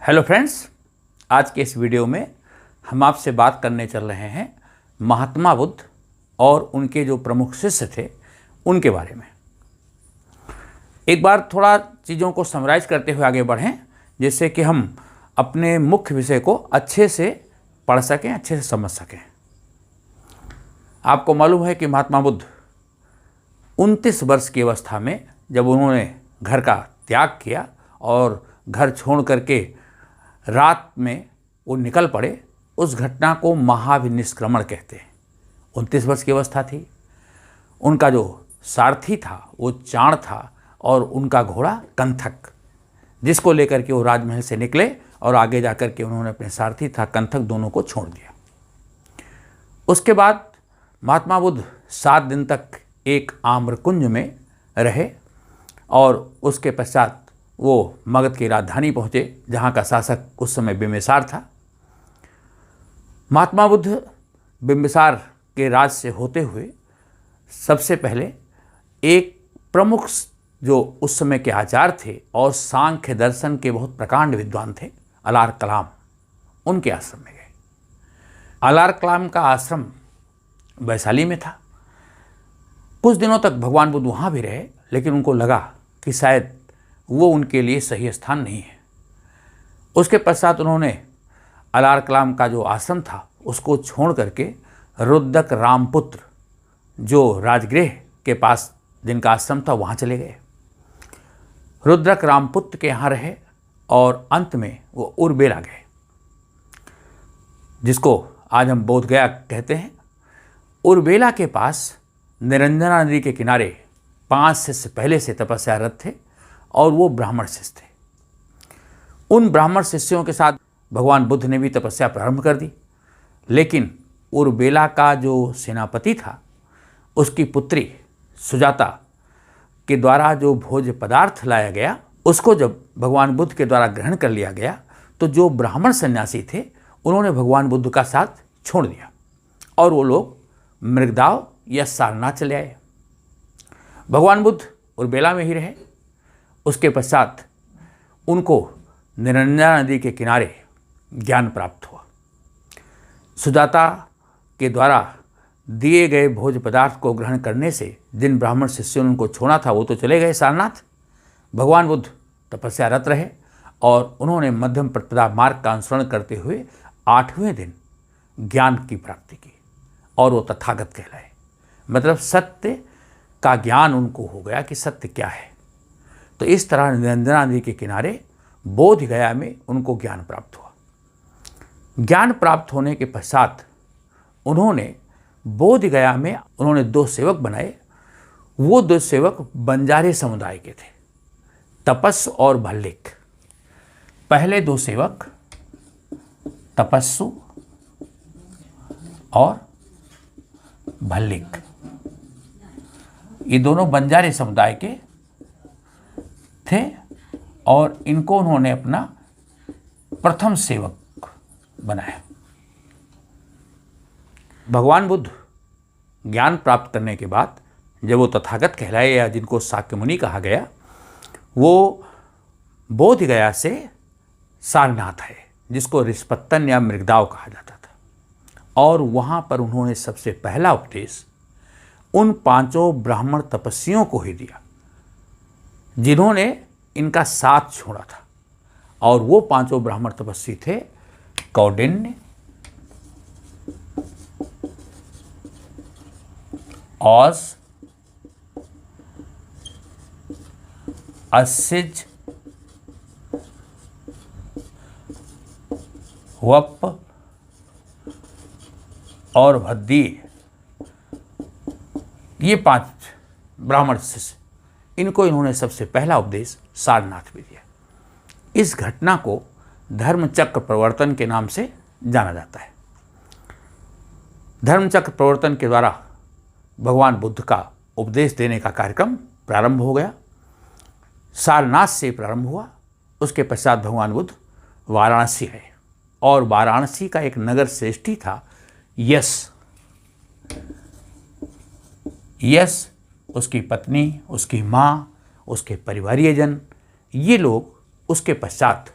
Hello friends, आज के इस वीडियो में हम आपसे बात करने चल रहे हैं महात्मा बुद्ध और उनके जो प्रमुख शिष्य थे उनके बारे में। एक बार थोड़ा चीज़ों को समराइज करते हुए आगे बढ़ें, जिससे कि हम अपने मुख्य विषय को अच्छे से पढ़ सकें, अच्छे से समझ सकें। आपको मालूम है कि महात्मा बुद्ध 29 वर्ष की अवस्था में जब उन्होंने घर का त्याग किया और घर छोड़ करके रात में वो निकल पड़े, उस घटना को महाविनिष्क्रमण कहते हैं। 29 वर्ष की अवस्था थी। उनका जो सारथी था वो चाण था और उनका घोड़ा कंथक, जिसको लेकर के वो राजमहल से निकले और आगे जाकर के उन्होंने अपने सारथी था कंथक दोनों को छोड़ दिया। उसके बाद महात्मा बुद्ध 7 दिन तक एक आम्रकुंज में रहे और उसके पश्चात वो मगध की राजधानी पहुँचे, जहाँ का शासक उस समय बिम्बिसार था। महात्मा बुद्ध बिम्बिसार के राज से होते हुए सबसे पहले एक प्रमुख जो उस समय के आचार्य थे और सांख्य दर्शन के बहुत प्रकांड विद्वान थे, अलार कलाम, उनके आश्रम में गए। अलार कलाम का आश्रम वैशाली में था। कुछ दिनों तक भगवान बुद्ध वहाँ भी रहे, लेकिन उनको लगा कि शायद वो उनके लिए सही स्थान नहीं है। उसके पश्चात उन्होंने अलार कलाम का जो आश्रम था उसको छोड़ करके रुद्रक रामपुत्र जो राजगृह के पास जिनका आश्रम था वहाँ चले गए। रुद्रक रामपुत्र के यहाँ रहे और अंत में वो उर्बेला गए, जिसको आज हम बोध गया कहते हैं। उर्बेला के पास निरंजना नदी के किनारे 5 शिष्य पहले से तपस्यारत थे और वो ब्राह्मण शिष्य थे। उन ब्राह्मण शिष्यों के साथ भगवान बुद्ध ने भी तपस्या प्रारंभ कर दी, लेकिन उर्बेला का जो सेनापति था उसकी पुत्री सुजाता के द्वारा जो भोज्य पदार्थ लाया गया उसको जब भगवान बुद्ध के द्वारा ग्रहण कर लिया गया, तो जो ब्राह्मण सन्यासी थे उन्होंने भगवान बुद्ध का साथ छोड़ दिया और वो लोग मृगदाव या सारनाथ चले आए। भगवान बुद्ध उर्बेला में ही रहे। उसके पश्चात उनको निरंजना नदी के किनारे ज्ञान प्राप्त हुआ। सुजाता के द्वारा दिए गए भोज्य पदार्थ को ग्रहण करने से जिन ब्राह्मण शिष्यों ने उनको छोड़ा था वो तो चले गए सारनाथ। भगवान बुद्ध तपस्यारत रहे और उन्होंने मध्यम प्रतिपदा मार्ग का अनुसरण करते हुए 8वें दिन ज्ञान की प्राप्ति की और वो तथागत कहलाए। मतलब सत्य का ज्ञान उनको हो गया कि सत्य क्या है। तो इस तरह निरंजना नदी के किनारे बोध गया में उनको ज्ञान प्राप्त हुआ। ज्ञान प्राप्त होने के पश्चात उन्होंने बोध गया में उन्होंने 2 सेवक बनाए। वो 2 सेवक बंजारे समुदाय के थे, तपस्सु और भल्लिक। पहले 2 सेवक तपस्सु और भल्लिक, ये दोनों बंजारे समुदाय के थे और इनको उन्होंने अपना प्रथम सेवक बनाया। भगवान बुद्ध ज्ञान प्राप्त करने के बाद जब वो तथागत कहलाए या जिनको शाक्य मुनि कहा गया, वो बोध गया से सारनाथ है, जिसको रिस्पत्तन या मृगदाव कहा जाता था। और वहाँ पर उन्होंने सबसे पहला उपदेश उन 5 ब्राह्मण तपस्वियों को ही दिया जिन्होंने इनका साथ छोड़ा था। और वो 5 ब्राह्मण तपस्वी थे कौंडिन्य, औस, असिज, वप और भद्दी। ये 5 ब्राह्मण शिष्य, इनको इन्होंने सबसे पहला उपदेश सारनाथ में दिया। इस घटना को धर्मचक्र प्रवर्तन के नाम से जाना जाता है। धर्मचक्र प्रवर्तन के द्वारा भगवान बुद्ध का उपदेश देने का कार्यक्रम प्रारंभ हो गया। सारनाथ से प्रारंभ हुआ। उसके पश्चात भगवान बुद्ध वाराणसी गए और वाराणसी का एक नगर श्रेष्ठी था यश। यश, उसकी पत्नी, उसकी माँ, उसके परिवारीयजन, ये लोग उसके पश्चात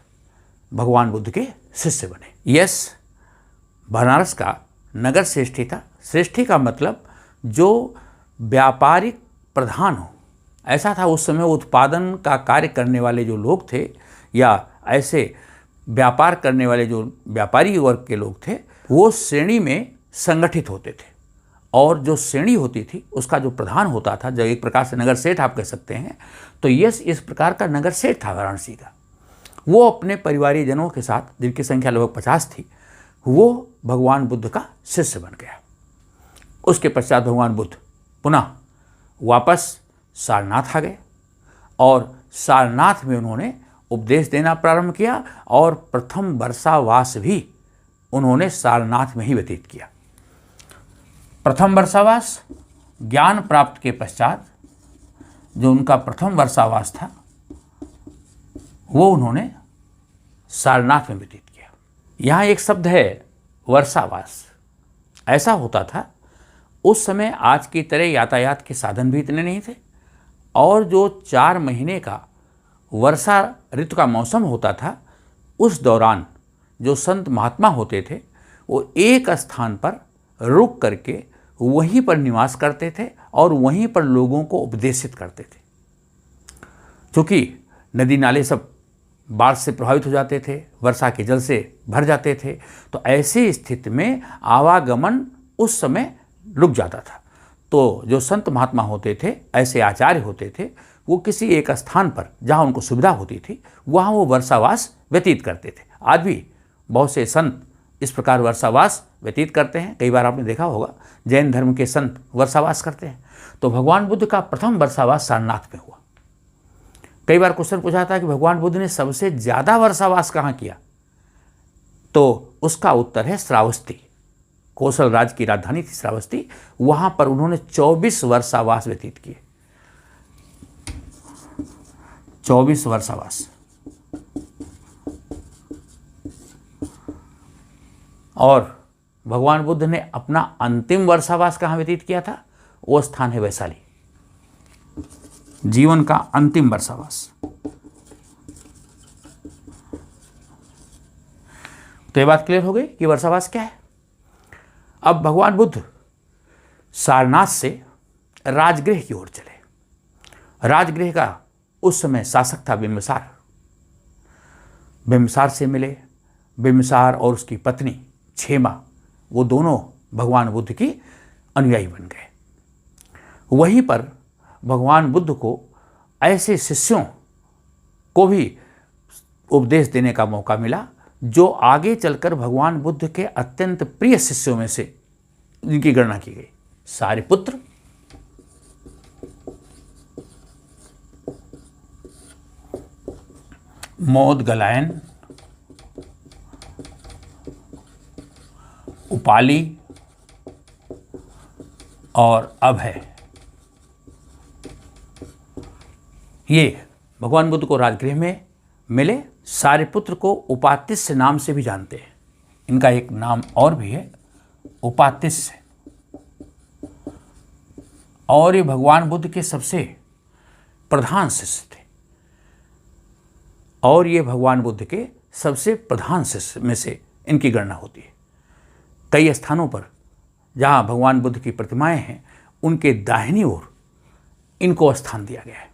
भगवान बुद्ध के शिष्य बने। यस, बनारस का नगर श्रेष्ठी था। श्रेष्ठी का मतलब जो व्यापारिक प्रधान हो, ऐसा था उस समय। उत्पादन का कार्य करने वाले जो लोग थे या ऐसे व्यापार करने वाले जो व्यापारी वर्ग के लोग थे, वो श्रेणी में संगठित होते थे। और जो श्रेणी होती थी उसका जो प्रधान होता था, जो एक प्रकार से नगर सेठ आप कह सकते हैं, तो यस इस प्रकार का नगर सेठ था वाराणसी का। वो अपने परिवारीय जनों के साथ, जिनकी संख्या लगभग 50 थी, वो भगवान बुद्ध का शिष्य बन गया। उसके पश्चात भगवान बुद्ध पुनः वापस सारनाथ आ गए और सारनाथ में उन्होंने उपदेश देना प्रारंभ किया और प्रथम वर्षावास भी उन्होंने सारनाथ में ही व्यतीत किया। प्रथम वर्षावास ज्ञान प्राप्त के पश्चात जो उनका प्रथम वर्षावास था वो उन्होंने सारनाथ में व्यतीत किया। यहाँ एक शब्द है वर्षावास। ऐसा होता था उस समय आज की तरह यातायात के साधन भी इतने नहीं थे और जो 4 महीने का वर्षा ऋतु का मौसम होता था, उस दौरान जो संत महात्मा होते थे वो एक स्थान पर रुक करके वहीं पर निवास करते थे और वहीं पर लोगों को उपदेशित करते थे। क्योंकि नदी नाले सब बाढ़ से प्रभावित हो जाते थे, वर्षा के जल से भर जाते थे, तो ऐसी स्थिति में आवागमन उस समय रुक जाता था। तो जो संत महात्मा होते थे, ऐसे आचार्य होते थे, वो किसी एक स्थान पर जहाँ उनको सुविधा होती थी वहाँ वो वर्षावास व्यतीत करते थे। आज भी बहुत से संत इस प्रकार वर्षावास व्यतीत करते हैं। कई बार आपने देखा होगा जैन धर्म के संत वर्षावास करते हैं। तो भगवान बुद्ध का प्रथम वर्षावास सारनाथ में हुआ। कई बार क्वेश्चन पूछा था कि भगवान बुद्ध ने सबसे ज़्यादा वर्षावास कहाँ किया, तो उसका उत्तर है श्रावस्ती। कौशल राज्य की राजधानी थी श्रावस्ती, वहाँ पर उन्होंने 24 वर्षावास व्यतीत किए। 24 वर्षावास। और भगवान बुद्ध ने अपना अंतिम वर्षावास कहाँ व्यतीत किया था, वो स्थान है वैशाली। जीवन का अंतिम वर्षावास। तो ये बात क्लियर हो गई कि वर्षावास क्या है। अब भगवान बुद्ध सारनाथ से राजगृह की ओर चले। राजगृह का उस समय शासक था बिम्बिसार। बिम्बिसार से मिले। बिम्बिसार और उसकी पत्नी क्षेमा, वो दोनों भगवान बुद्ध की अनुयायी बन गए। वहीं पर भगवान बुद्ध को ऐसे शिष्यों को भी उपदेश देने का मौका मिला जो आगे चलकर भगवान बुद्ध के अत्यंत प्रिय शिष्यों में से जिनकी गणना की गई। सारिपुत्र, मोदगलायन, उपाली और अभय, ये भगवान बुद्ध को राजगृह में मिले। सारिपुत्र को उपातिस्य नाम से भी जानते हैं। इनका एक नाम और भी है, उपातिस्य। और ये भगवान बुद्ध के सबसे प्रधान शिष्य थे। और ये भगवान बुद्ध के सबसे प्रधान शिष्य में से इनकी गणना होती है। कई स्थानों पर जहाँ भगवान बुद्ध की प्रतिमाएं हैं, उनके दाहिनी ओर इनको स्थान दिया गया है।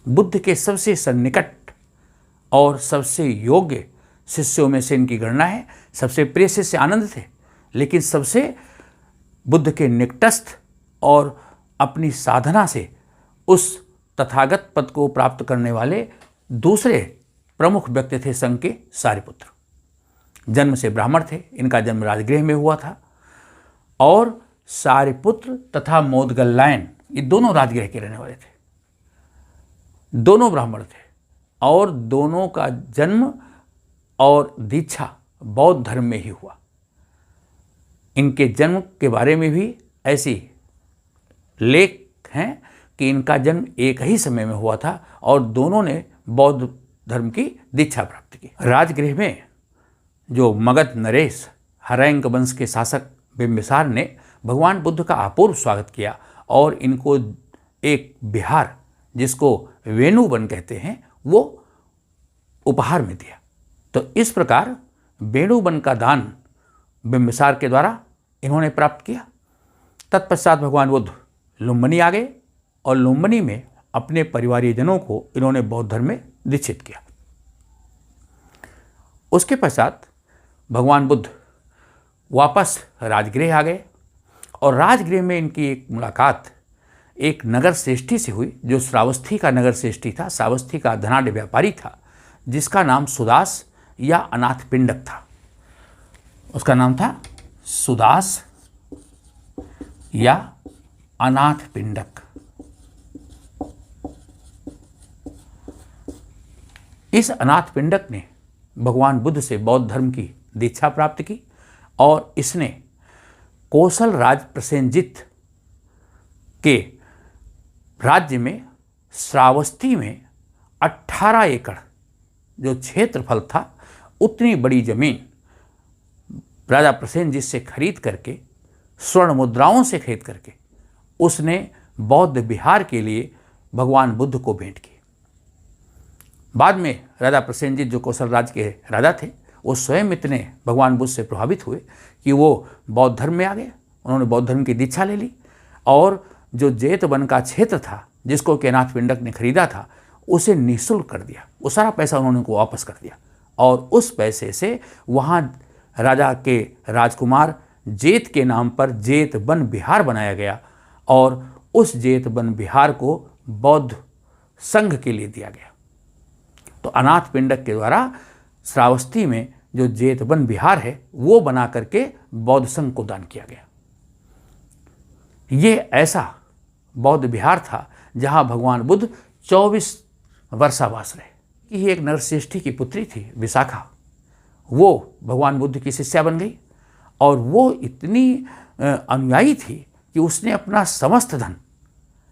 बुद्ध के सबसे सन्निकट और सबसे योग्य शिष्यों में से इनकी गणना है। सबसे प्रिय शिष्य आनंद थे, लेकिन सबसे बुद्ध के निकटस्थ और अपनी साधना से उस तथागत पद को प्राप्त करने वाले दूसरे प्रमुख व्यक्ति थे संघ के सारिपुत्र। जन्म से ब्राह्मण थे, इनका जन्म राजगृह में हुआ था। और सारिपुत्र तथा मोदगलायन ये दोनों राजगृह के रहने वाले थे। दोनों ब्राह्मण थे और दोनों का जन्म और दीक्षा बौद्ध धर्म में ही हुआ। इनके जन्म के बारे में भी ऐसी लेख हैं कि इनका जन्म एक ही समय में हुआ था और दोनों ने बौद्ध धर्म की दीक्षा प्राप्त की। राजगृह में जो मगध नरेश हरैंक वंश के शासक बिम्बिसार ने भगवान बुद्ध का अपूर्व स्वागत किया और इनको एक विहार, जिसको वेणुवन कहते हैं, वो उपहार में दिया। तो इस प्रकार वेणुवन का दान बिंबिसार के द्वारा इन्होंने प्राप्त किया। तत्पश्चात भगवान बुद्ध लुम्बिनी आ गए और लुम्बिनी में अपने परिवारीजनों को इन्होंने बौद्ध धर्म में दीक्षित किया। उसके पश्चात भगवान बुद्ध वापस राजगृह आ गए और राजगृह में इनकी एक मुलाकात एक नगर श्रेष्ठी से हुई, जो श्रावस्ती का नगर श्रेष्ठी था, श्रावस्ती का धनाढ्य व्यापारी था, जिसका नाम सुदास या अनाथ पिंडक था। उसका नाम था सुदास या अनाथ पिंडक। इस अनाथ पिंडक ने भगवान बुद्ध से बौद्ध धर्म की दीक्षा प्राप्त की और इसने कौशल राज प्रसेनजित के राज्य में श्रावस्ती में 18 एकड़ जो क्षेत्रफल था, उतनी बड़ी जमीन राजा प्रसेनजित से खरीद करके, स्वर्ण मुद्राओं से खरीद करके उसने बौद्ध विहार के लिए भगवान बुद्ध को भेंट की। बाद में राजा प्रसेनजित जो कौशल राज के राजा थे, वो स्वयं इतने भगवान बुद्ध से प्रभावित हुए कि वो बौद्ध धर्म में आ गए। उन्होंने बौद्ध धर्म की दीक्षा ले ली और जो जेतवन का क्षेत्र था जिसको कि अनाथ पिंडक ने खरीदा था, उसे निःशुल्क कर दिया। वो सारा पैसा उन्होंने को वापस कर दिया और उस पैसे से वहाँ राजा के राजकुमार जेत के नाम पर जेतवन विहार बनाया गया और उस जेतवन विहार को बौद्ध संघ के लिए दिया गया। तो अनाथ पिंडक के द्वारा श्रावस्ती में जो जेतवन विहार है वो बना करके बौद्ध संघ को दान किया गया। ये ऐसा बौद्ध विहार था जहाँ भगवान बुद्ध 24 वर्षावास रहे। ये एक नरश्रेष्ठी की पुत्री थी विशाखा, वो भगवान बुद्ध की शिष्या बन गई और वो इतनी अनुयायी थी कि उसने अपना समस्त धन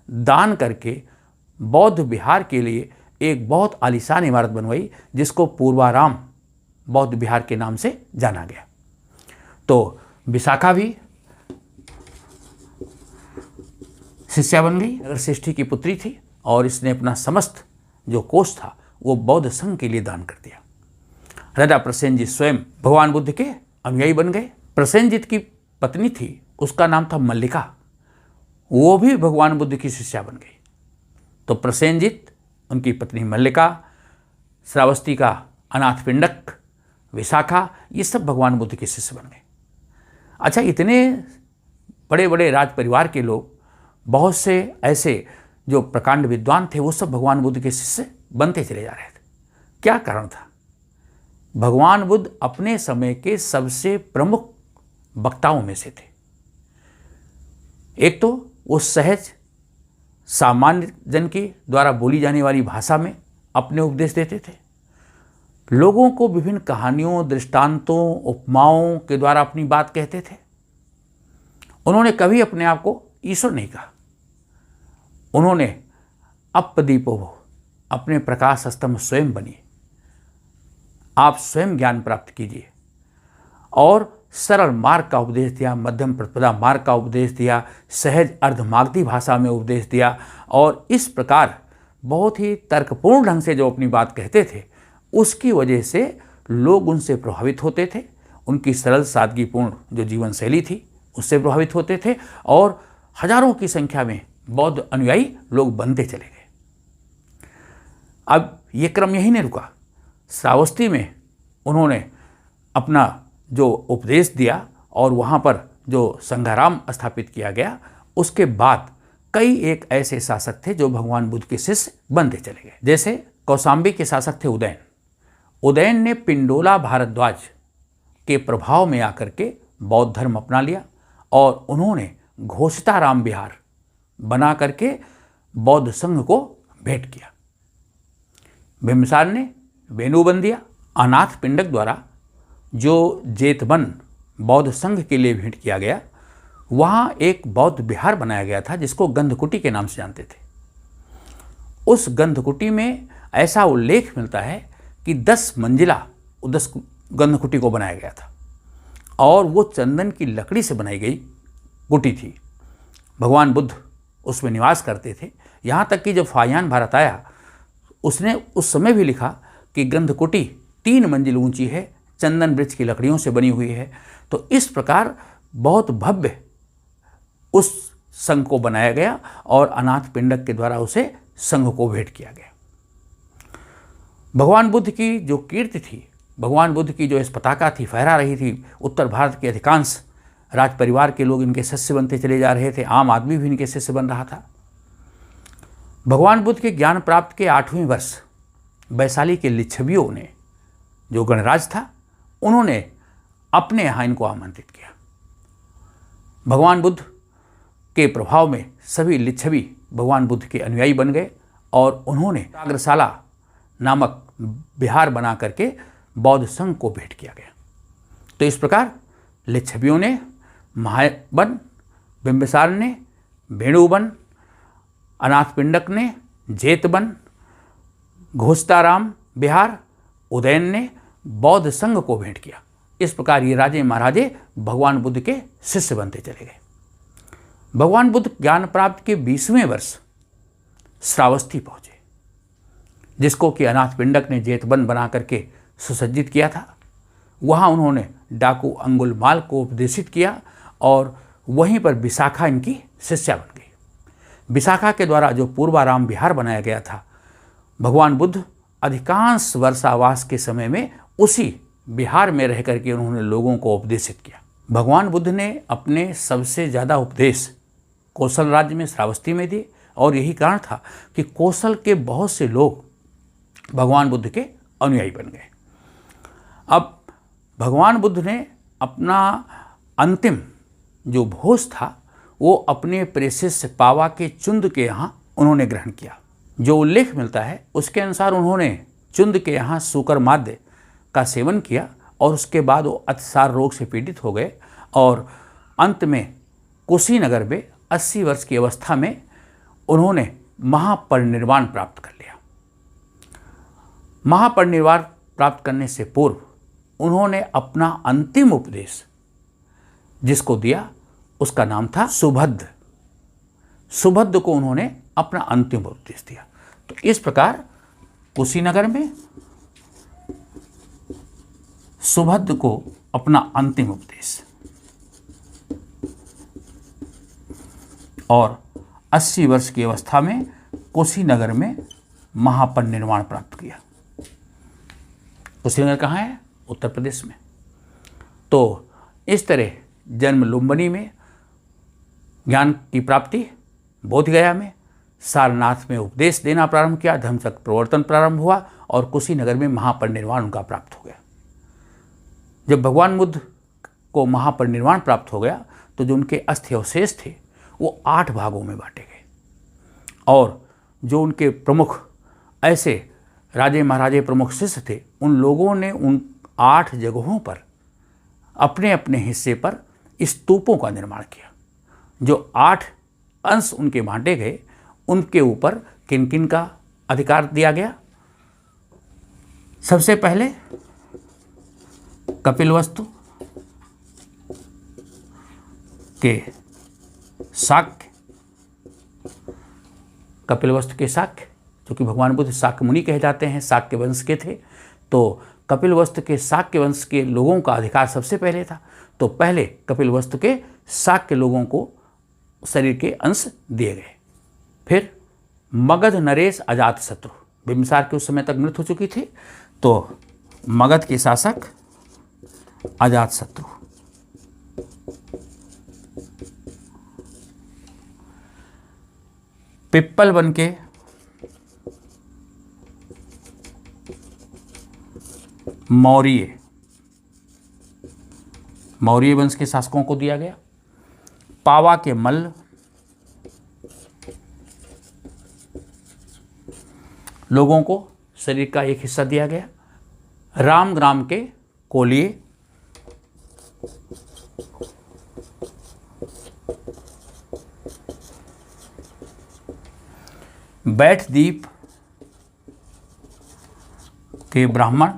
दान करके बौद्ध विहार के लिए एक बहुत आलीशान इमारत बनवाई, जिसको पूर्वाराम बौद्ध विहार के नाम से जाना गया। तो विशाखा भी शिष्या बन गई, नरश्रेष्ठी की पुत्री थी और इसने अपना समस्त जो कोष था वो बौद्ध संघ के लिए दान कर दिया। राजा प्रसेनजित स्वयं भगवान बुद्ध के अनुयायी बन गए। प्रसेनजित की पत्नी थी, उसका नाम था मल्लिका, वो भी भगवान बुद्ध की शिष्या बन गई। तो प्रसेनजित, उनकी पत्नी मल्लिका, श्रावस्ती का अनाथ पिंडक, विशाखा, ये सब भगवान बुद्ध के शिष्य बन गए। अच्छा, इतने बड़े बड़े राज परिवार के लोग, बहुत से ऐसे जो प्रकांड विद्वान थे, वो सब भगवान बुद्ध के शिष्य बनते चले जा रहे थे। क्या कारण था? भगवान बुद्ध अपने समय के सबसे प्रमुख वक्ताओं में से थे। एक तो वो सहज सामान्य जन के द्वारा बोली जाने वाली भाषा में अपने उपदेश देते थे। लोगों को विभिन्न कहानियों, दृष्टांतों, उपमाओं के द्वारा अपनी बात कहते थे। उन्होंने कभी अपने आप को ईश्वर नहीं कहा। उन्होंने अपदीपो भव, अपने प्रकाश स्तंभ स्वयं बनिए, आप स्वयं ज्ञान प्राप्त कीजिए, और सरल मार्ग का उपदेश दिया, मध्यम प्रतिपदा मार्ग का उपदेश दिया, सहज अर्धमागधी भाषा में उपदेश दिया। और इस प्रकार बहुत ही तर्कपूर्ण ढंग से जो अपनी बात कहते थे, उसकी वजह से लोग उनसे प्रभावित होते थे। उनकी सरल सादगीपूर्ण जो जीवन शैली थी उससे प्रभावित होते थे और हजारों की संख्या में बौद्ध अनुयायी लोग बनते चले गए। अब ये क्रम यहीं नहीं रुका। श्रावस्ती में उन्होंने अपना जो उपदेश दिया और वहाँ पर जो संघाराम स्थापित किया गया, उसके बाद कई एक ऐसे शासक थे जो भगवान बुद्ध के शिष्य बनते चले गए। जैसे कौशाम्बी के शासक थे उदयन। उदयन ने पिंडोला भारद्वाज के प्रभाव में आकर के बौद्ध धर्म अपना लिया और उन्होंने घोषिताराम विहार बना करके बौद्ध संघ को भेंट किया। बिंबिसार ने वेणुवन दिया। अनाथ पिंडक द्वारा जो जेतवन बौद्ध संघ के लिए भेंट किया गया, वहाँ एक बौद्ध विहार बनाया गया था जिसको गंधकुटी के नाम से जानते थे। उस गंधकुटी में ऐसा उल्लेख मिलता है कि 10 मंजिला उस गंधकुटी को बनाया गया था और वो चंदन की लकड़ी से बनाई गई कुटी थी। भगवान बुद्ध उसमें निवास करते थे। यहाँ तक कि जब फाहियान भारत आया, उसने उस समय भी लिखा कि गंधकुटी 3 मंजिल ऊंची है, चंदन वृक्ष की लकड़ियों से बनी हुई है। तो इस प्रकार बहुत भव्य उस संघ को बनाया गया और अनाथ पिंडक के द्वारा उसे संघ को भेंट किया गया। भगवान बुद्ध की जो कीर्ति थी, भगवान बुद्ध की जो इस पताका थी, फहरा रही थी, उत्तर भारत के अधिकांश राज परिवार के लोग इनके शिष्य बनते चले जा रहे थे, आम आदमी भी इनके शिष्य बन रहा था। भगवान बुद्ध के ज्ञान प्राप्त के 8वें वर्ष वैशाली के लिच्छवियों ने, जो गणराज था, उन्होंने अपने यहाँ इनको आमंत्रित किया। भगवान बुद्ध के प्रभाव में सभी लिच्छवी भगवान बुद्ध के अनुयायी बन गए और उन्होंने अग्रशाला नामक विहार बना करके बौद्ध संघ को भेंट किया गया। तो इस प्रकार लिच्छवियों ने महावन, बिंबिसार ने वेणुवन, अनाथ पिंडक ने जेतवन, घोषताराम विहार, उदयन ने बौद्ध संघ को भेंट किया। इस प्रकार ये राजे महाराजे भगवान बुद्ध के शिष्य बनते चले गए। भगवान बुद्ध ज्ञान प्राप्त के 20वें वर्ष श्रावस्ती पहुंचे, जिसको कि अनाथ पिंडक ने जेतवन बना करके सुसज्जित किया था। वहाँ उन्होंने डाकू अंगुलमाल को उपदेशित किया और वहीं पर विशाखा इनकी शिष्या बन गई। विशाखा के द्वारा जो पूर्वाराम विहार बनाया गया था, भगवान बुद्ध अधिकांश वर्षावास के समय में उसी विहार में रह करके उन्होंने लोगों को उपदेशित किया। भगवान बुद्ध ने अपने सबसे ज़्यादा उपदेश कौशल राज्य में श्रावस्ती में दिए और यही कारण था कि कौशल के बहुत से लोग भगवान बुद्ध के अनुयायी बन गए। अब भगवान बुद्ध ने अपना अंतिम जो भोज था वो अपने प्रेषित पावा के चुंद के यहाँ उन्होंने ग्रहण किया। जो उल्लेख मिलता है उसके अनुसार उन्होंने चुंद के यहाँ सूकर माद्य का सेवन किया और उसके बाद वो अतिसार रोग से पीड़ित हो गए और अंत में कुशीनगर में 80 वर्ष की अवस्था में उन्होंने महापरिनिर्वाण प्राप्त कर लिया। महापरिनिर्वाण प्राप्त करने से पूर्व उन्होंने अपना अंतिम उपदेश जिसको दिया उसका नाम था सुभद्र। सुभद्र को उन्होंने अपना अंतिम उपदेश दिया। तो इस प्रकार कुशीनगर में सुभद्र को अपना अंतिम उपदेश और 80 वर्ष की अवस्था में कुशीनगर में महापरिनिर्वाण प्राप्त किया। कुशीनगर कहाँ है? उत्तर प्रदेश में। तो इस तरह जन्म लुम्बिनी में ज्ञान की प्राप्ति, बोधगया में, सारनाथ में उपदेश देना प्रारंभ किया, धर्मचक्र प्रवर्तन प्रारंभ हुआ और कुशीनगर में महापरिनिर्वाण उनका प्राप्त हो गया। जब भगवान बुद्ध को महापरिनिर्वाण प्राप्त हो गया तो जो उनके अस्थि अवशेष थे वो 8 भागों में बांटे गए और जो उनके प्रमुख ऐसे राजे महाराजे प्रमुख शिष्य थे उन लोगों ने उन 8 जगहों पर अपने अपने हिस्से पर स्तूपों का निर्माण किया। जो 8 अंश उनके बांटे गए उनके ऊपर किन किन का अधिकार दिया गया? सबसे पहले कपिलवस्तु के शाक्य, कपिलवस्तु के शाक्य जो कि भगवान बुद्ध शाक्य मुनि कहे जाते हैं, शाक्य वंश के थे। तो कपिलवस्तु के शाक्य वंश के लोगों का अधिकार सबसे पहले था। तो पहले कपिलवस्तु के शाक्य लोगों को शरीर के अंश दिए गए। फिर मगध नरेश अजातशत्रु, बिंबिसार के उस समय तक मृत्यु हो चुकी थी, तो मगध के शासक अजातशत्रु, पिप्पल वन के मौर्य वंश के शासकों को दिया गया। पावा के मल्ल, लोगों को शरीर का एक हिस्सा दिया गया। रामग्राम के कोलिये, बैठद्वीप के ब्राह्मण,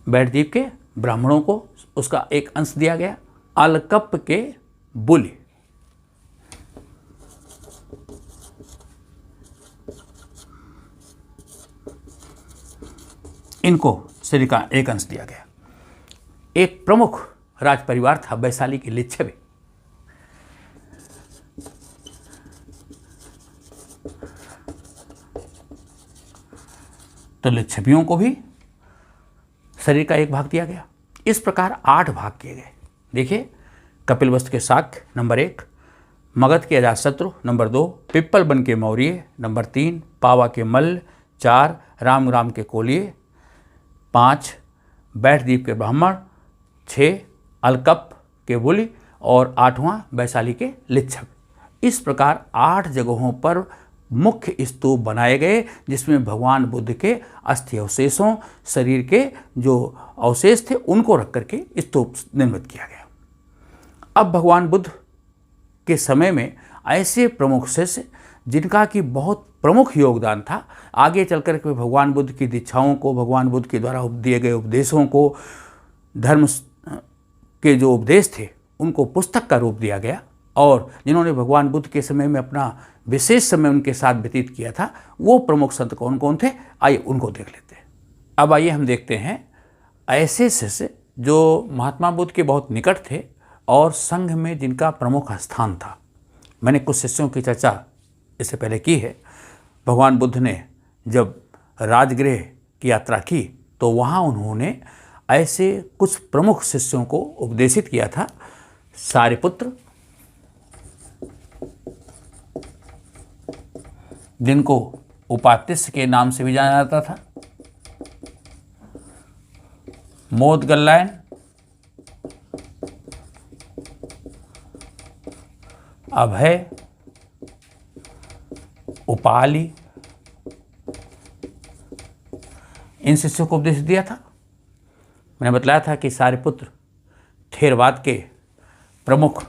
बैठद्वीप के ब्राह्मणों को उसका एक अंश दिया गया। अलकप के बुल, इनको शरीर का एक अंश दिया गया। एक प्रमुख राज परिवार था वैशाली की लिच्छवी। तो लिच्छवियों को भी शरीर का एक भाग दिया गया। इस प्रकार 8 भाग किए गए। देखिए, कपिलवस्तु के शाक्य नंबर 1, मगध के अजातशत्रु नंबर 2, पिप्पल वन के मौर्य नंबर 3, पावा के मल्ल 4, राम के कोलिये 5, बैठद्वीप के ब्राह्मण 6, अलकप के बुली और 8वां वैशाली के लिच्छव। इस प्रकार 8 जगहों पर मुख्य स्तूप बनाए गए, जिसमें भगवान बुद्ध के अस्थि अवशेषों, शरीर के जो अवशेष थे उनको रख करके स्तूप निर्मित किया गया। अब भगवान बुद्ध के समय में ऐसे प्रमुख शिष्य जिनका कि बहुत प्रमुख योगदान था, आगे चलकर के भगवान बुद्ध की दीक्षाओं को, भगवान बुद्ध के द्वारा दिए गए उपदेशों को, धर्म के जो उपदेश थे उनको पुस्तक का रूप दिया गया। और जिन्होंने भगवान बुद्ध के समय में अपना विशेष समय उनके साथ व्यतीत किया था, वो प्रमुख संत कौन कौन थे, आइए उनको देख लेते हैं। अब आइए हम देखते हैं ऐसे शिष्य जो महात्मा बुद्ध के बहुत निकट थे और संघ में जिनका प्रमुख स्थान था। मैंने कुछ शिष्यों की चर्चा इससे पहले की है। भगवान बुद्ध ने जब राजगृह की यात्रा की तो वहाँ उन्होंने ऐसे कुछ प्रमुख शिष्यों को उपदेशित किया था। सारिपुत्र, जिनको उपात्यस्य के नाम से भी जाना जाता था, मोदगल्लायन, अभय, उपाली, इन शिष्यों को उपदेश दिया था। मैंने बतलाया था कि सारिपुत्र थेरवाद के प्रमुख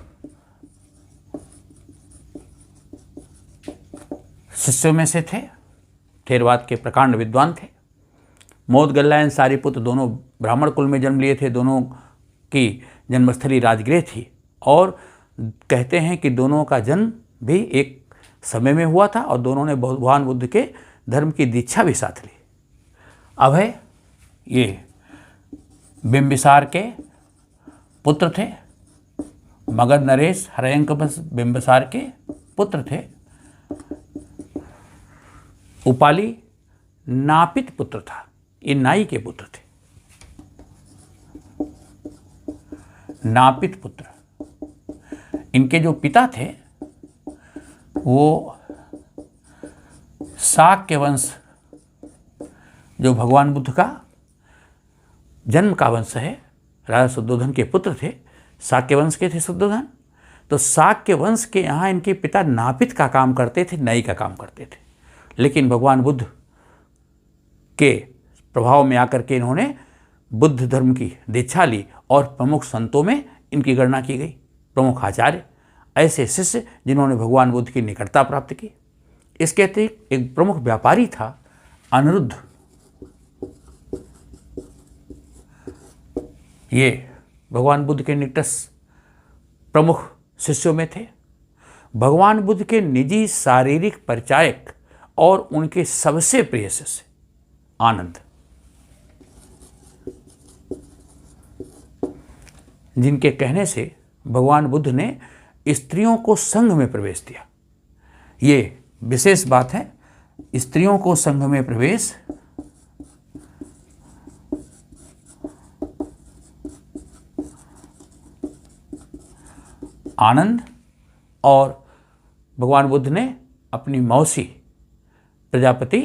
शिष्यों में से थे, थेरवाद के प्रकांड विद्वान थे। मोदगल्लायन, सारिपुत्र दोनों ब्राह्मण कुल में जन्म लिए थे, दोनों की जन्मस्थली राजगृह थी और कहते हैं कि दोनों का जन्म भी एक समय में हुआ था और दोनों ने भगवान बुद्ध के धर्म की दीक्षा भी साथ ली। अभय, ये बिंबिसार के पुत्र थे। मगध नरेश हर्यंक बिंबिसार के पुत्र थे। उपाली नापित पुत्र था, ये नाई के पुत्र थे। नापित पुत्र, इनके जो पिता थे वो शाक्य वंश, जो भगवान बुद्ध का जन्म का वंश है, राजा शुद्धोधन के पुत्र थे। शाक्य वंश के थे शुद्धोधन। तो शाक्य वंश के यहाँ इनके पिता नापित का काम करते थे, नाई का काम करते थे। लेकिन भगवान बुद्ध के प्रभाव में आकर के इन्होंने बुद्ध धर्म की दीक्षा ली और प्रमुख संतों में इनकी गणना की गई, प्रमुख आचार्य, ऐसे शिष्य जिन्होंने भगवान बुद्ध की निकटता प्राप्त की। इसके अतिरिक्त एक प्रमुख व्यापारी था अनिरुद्ध। ये भगवान बुद्ध के निकटस्थ प्रमुख शिष्यों में थे। भगवान बुद्ध के निजी शारीरिक परिचायक और उनके सबसे प्रिय शिष्य आनंद, जिनके कहने से भगवान बुद्ध ने स्त्रियों को संघ में प्रवेश दिया। ये विशेष बात है, स्त्रियों को संघ में प्रवेश आनंद और भगवान बुद्ध ने अपनी मौसी प्रजापति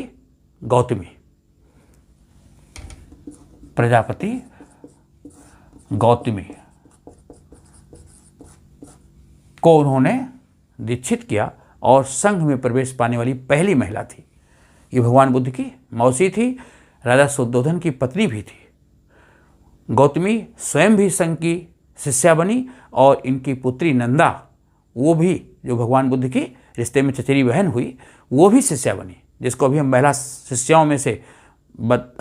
गौतमी को उन्होंने दीक्षित किया और संघ में प्रवेश पाने वाली पहली महिला थी। ये भगवान बुद्ध की मौसी थी, राजा शुद्धोधन की पत्नी भी थी। गौतमी स्वयं भी संघ की शिष्या बनी और इनकी पुत्री नंदा, वो भी जो भगवान बुद्ध की रिश्ते में चचेरी बहन हुई, वो भी शिष्या बनी, जिसको अभी हम महिला शिष्याओं में से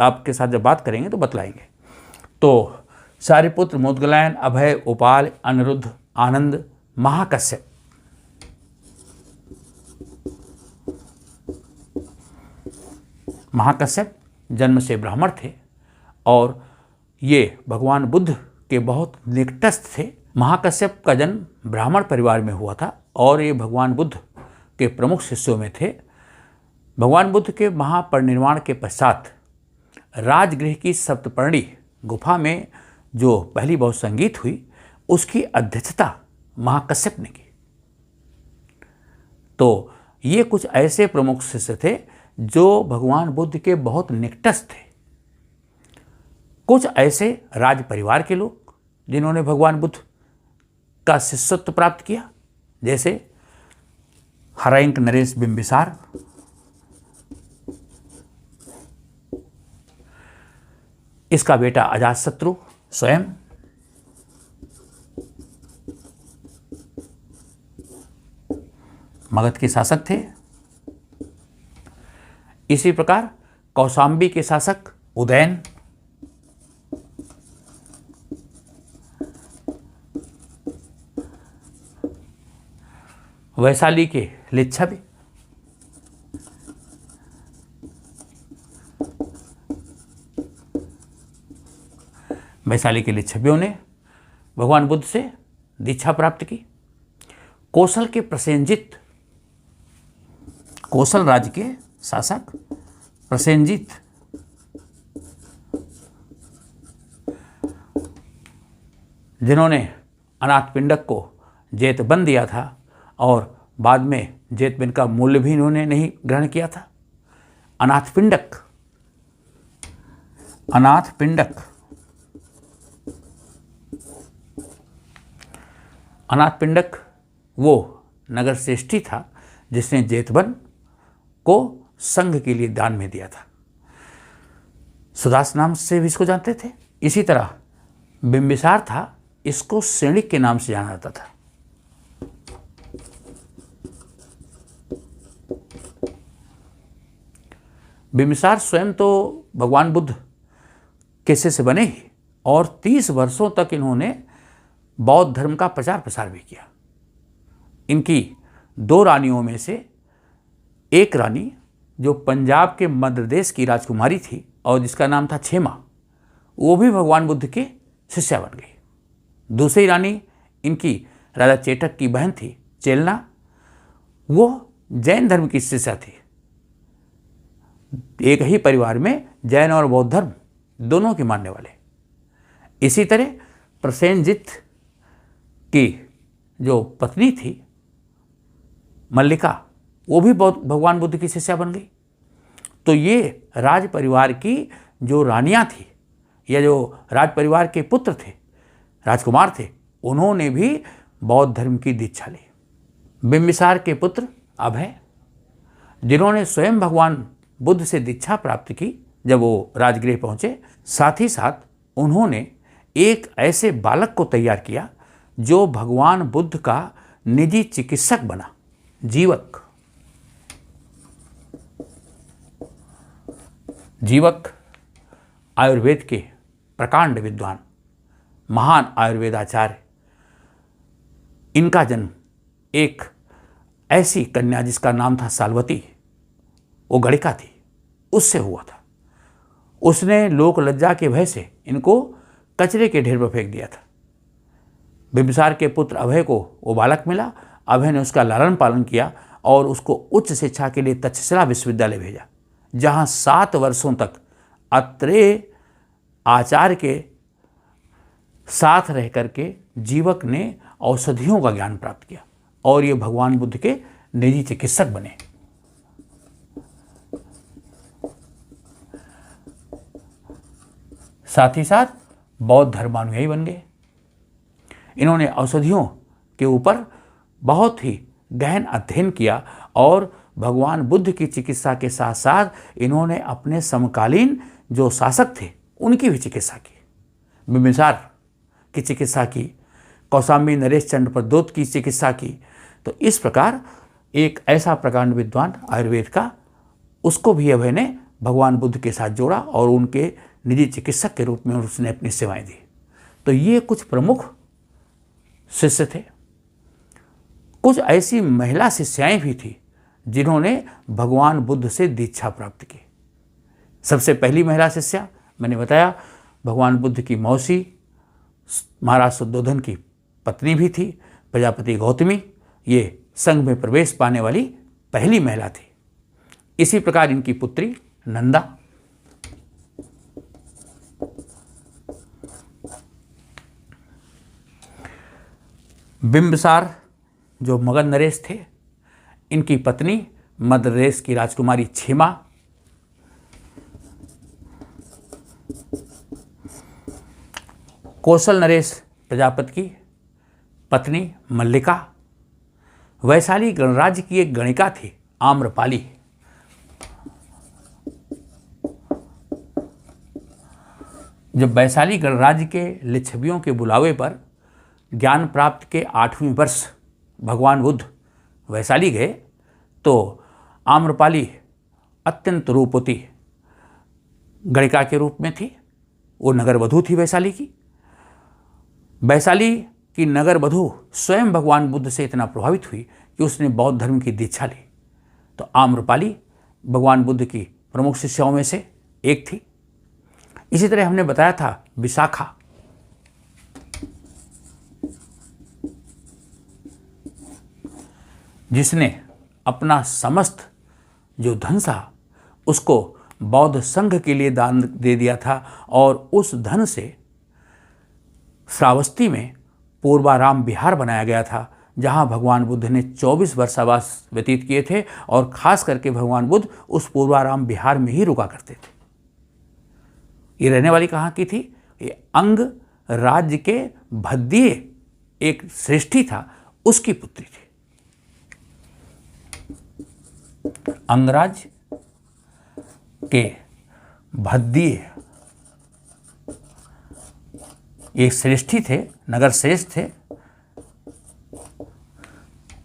आपके साथ जब बात करेंगे तो बतलाएंगे। तो सारिपुत्र, मोदगलायन, अभय, उपाल, अनिरुद्ध, आनंद, महाकश्यप, महाकश्यप जन्म से ब्राह्मण थे। और ये भगवान बुद्ध के बहुत निकटस्थ थे। महाकश्यप का जन्म ब्राह्मण परिवार में हुआ था और ये भगवान बुद्ध के प्रमुख शिष्यों में थे। भगवान बुद्ध के महापरिनिर्वाण के पश्चात राजगृह की सप्तपर्णी गुफा में जो पहली बहुत संगीत हुई, उसकी अध्यक्षता महाकश्यप ने की। तो ये कुछ ऐसे प्रमुख शिष्य थे जो भगवान बुद्ध के बहुत निकटस्थ थे। कुछ ऐसे राज परिवार के लोग जिन्होंने भगवान बुद्ध का शिष्यत्व प्राप्त किया, जैसे हर्यंक नरेश बिंबिसार, इसका बेटा अजातशत्रु स्वयं, मगध के शासक थे। इसी प्रकार कौशाम्बी के शासक उदयन, वैशाली के लिच्छवि, वैशाली के लिच्छवियों ने भगवान बुद्ध से दीक्षा प्राप्त की। कौशल के प्रसेनजित, कौशल राज्य के शासक प्रसेनजित, जिन्होंने अनाथपिंडक को जेतबंद दिया था और बाद में जेतबन का मूल्य भी इन्होंने नहीं ग्रहण किया था। अनाथपिंडक, अनाथपिंडक, अनाथपिंडक वो नगर श्रेष्ठी था जिसने जेतबन को संघ के लिए दान में दिया था। सुदास नाम से भी इसको जानते थे। इसी तरह बिंबिसार था, इसको सैनिक के नाम से जाना जाता था। बिंबिसार स्वयं तो भगवान बुद्ध के शिष्य बने ही और 30 वर्षों तक इन्होंने बौद्ध धर्म का प्रचार प्रसार भी किया। इनकी 2 रानियों में से एक रानी जो पंजाब के मध्य देश की राजकुमारी थी और जिसका नाम था क्षेमा, वो भी भगवान बुद्ध के शिष्या बन गई। दूसरी रानी इनकी राजा चेटक की बहन थी चेलना, वो जैन धर्म की शिष्या थी। एक ही परिवार में जैन और बौद्ध धर्म दोनों के मानने वाले। इसी तरह प्रसेनजित की जो पत्नी थी मल्लिका, वो भी भगवान बुद्ध की शिष्या बन गई। तो ये राज परिवार की जो रानियां थी या जो राज परिवार के पुत्र थे, राजकुमार थे, उन्होंने भी बौद्ध धर्म की दीक्षा ली। बिंबिसार के पुत्र अभय, जिन्होंने स्वयं भगवान बुद्ध से दीक्षा प्राप्त की जब वो राजगृह पहुंचे, साथ ही साथ उन्होंने एक ऐसे बालक को तैयार किया जो भगवान बुद्ध का निजी चिकित्सक बना, जीवक। जीवक आयुर्वेद के प्रकांड विद्वान, महान आयुर्वेदाचार्य। इनका जन्म एक ऐसी कन्या जिसका नाम था साल्वती, वो गणिका थी, उससे हुआ था। उसने लोक लज्जा के भय से इनको कचरे के ढेर पर फेंक दिया था। बिंबिसार के पुत्र अभय को वो बालक मिला। अभय ने उसका लालन पालन किया और उसको उच्च शिक्षा के लिए तक्षशिला विश्वविद्यालय भेजा, जहाँ 7 वर्षों तक अत्रेय आचार्य के साथ रह करके जीवक ने औषधियों का ज्ञान प्राप्त किया और ये भगवान बुद्ध के निजी चिकित्सक बने। साथ ही साथ बौद्ध धर्मानुयायी बन गए। इन्होंने औषधियों के ऊपर बहुत ही गहन अध्ययन किया और भगवान बुद्ध की चिकित्सा के साथ साथ इन्होंने अपने समकालीन जो शासक थे उनकी भी चिकित्सा की। बिंबिसार की चिकित्सा की, कौशाम्बी नरेश चंद्र प्रदोत की चिकित्सा की। तो इस प्रकार एक ऐसा प्रकांड विद्वान आयुर्वेद का, उसको भी अभय ने भगवान बुद्ध के साथ जोड़ा और उनके निजी चिकित्सक के रूप में उसने अपनी सेवाएं दी। तो ये कुछ प्रमुख शिष्य थे। कुछ ऐसी महिला शिष्याएं भी थी जिन्होंने भगवान बुद्ध से दीक्षा प्राप्त की। सबसे पहली महिला शिष्या मैंने बताया भगवान बुद्ध की मौसी महाराज शुद्धोधन की पत्नी भी थी। प्रजापति गौतमी ये संघ में प्रवेश पाने वाली पहली महिला थी। इसी प्रकार इनकी पुत्री नंदा, बिंबिसार जो मगध नरेश थे, इनकी पत्नी मध्य नरेश की राजकुमारी क्षेमा, कौशल नरेश प्रजापति की पत्नी मल्लिका, वैशाली गणराज्य की एक गणिका थी आम्रपाली, जब वैशाली गणराज्य के लिच्छवियों के बुलावे पर ज्ञान प्राप्त के 8वें वर्ष भगवान बुद्ध वैशाली गए तो आम्रपाली अत्यंत रूपवती गणिका के रूप में थी। वो नगर वधू थी वैशाली की। वैशाली की नगर वधू स्वयं भगवान बुद्ध से इतना प्रभावित हुई कि उसने बौद्ध धर्म की दीक्षा ली। तो आम्रपाली भगवान बुद्ध की प्रमुख शिष्याओं में से एक थी। इसी तरह हमने बताया था विशाखा, जिसने अपना समस्त जो धन था उसको बौद्ध संघ के लिए दान दे दिया था और उस धन से श्रावस्ती में पूर्वाराम विहार बनाया गया था, जहां भगवान बुद्ध ने 24 वर्षावास व्यतीत किए थे और खास करके भगवान बुद्ध उस पूर्वाराम विहार में ही रुका करते थे। ये रहने वाली कहाँ की थी? ये अंग राज्य के भद्दीय एक श्रेष्ठी था, उसकी पुत्री थी। अंगराज के भद्दीय एक श्रेष्ठी थे, नगर श्रेष्ठ थे,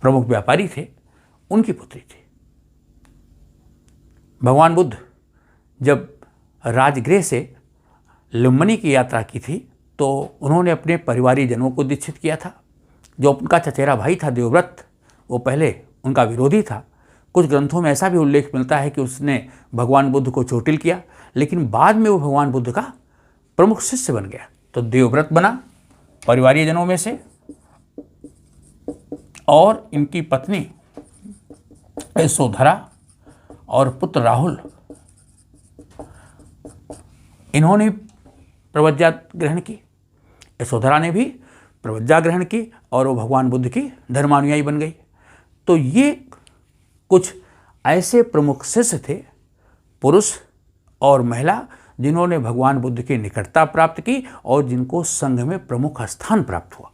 प्रमुख व्यापारी थे, उनकी पुत्री थी। भगवान बुद्ध जब राजगृह से लुम्बिनी की यात्रा की थी तो उन्होंने अपने परिवारीजनों को दीक्षित किया था। जो उनका चचेरा भाई था देवव्रत, वो पहले उनका विरोधी था। कुछ ग्रंथों में ऐसा भी उल्लेख मिलता है कि उसने भगवान बुद्ध को चोटिल किया, लेकिन बाद में वो भगवान बुद्ध का प्रमुख शिष्य बन गया। तो देवव्रत बना परिवारीजनों में से, और इनकी पत्नी यशोधरा और पुत्र राहुल, इन्होंने प्रवज्ञा ग्रहण की। यशोधरा ने भी प्रवज्ञा ग्रहण की और वो भगवान बुद्ध की धर्मानुयायी बन गई। तो ये कुछ ऐसे प्रमुख शिष्य थे, पुरुष और महिला, जिन्होंने भगवान बुद्ध की निकटता प्राप्त की और जिनको संघ में प्रमुख स्थान प्राप्त हुआ।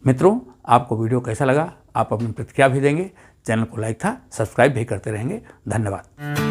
मित्रों, आपको वीडियो कैसा लगा? आप अपनी प्रतिक्रिया भी देंगे। चैनल को लाइक था, सब्सक्राइब भी करते रहेंगे। धन्यवाद।